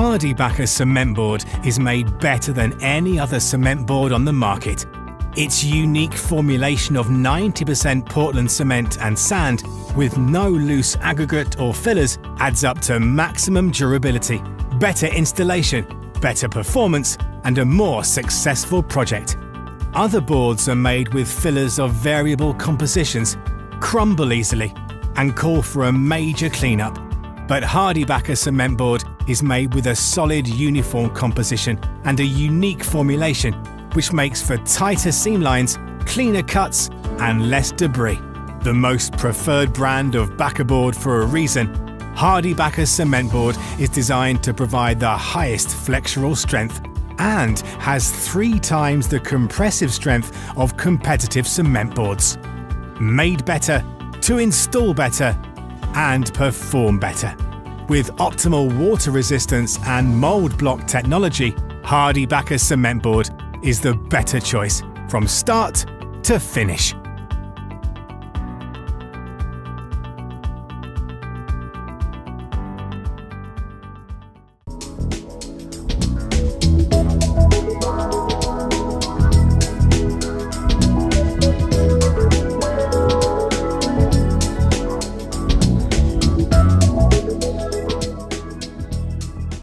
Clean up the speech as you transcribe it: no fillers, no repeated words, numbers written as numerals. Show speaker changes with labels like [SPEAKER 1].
[SPEAKER 1] HardieBacker cement board is made better than any other cement board on the market. Its unique formulation of 90% Portland cement and sand with no loose aggregate or fillers adds up to maximum durability, better installation, better performance, and a more successful project. Other boards are made with fillers of variable compositions, crumble easily, and call for a major cleanup. But HardieBacker cement board is made with a solid uniform composition and a unique formulation, which makes for tighter seam lines, cleaner cuts, and less debris. The most preferred brand of backer board for a reason, HardieBacker cement board is designed to provide the highest flexural strength and has 3 times the compressive strength of competitive cement boards. Made better, to install better, and perform better. With optimal water resistance and MouldBlock technology, HardieBacker cement board is the better choice from start to finish.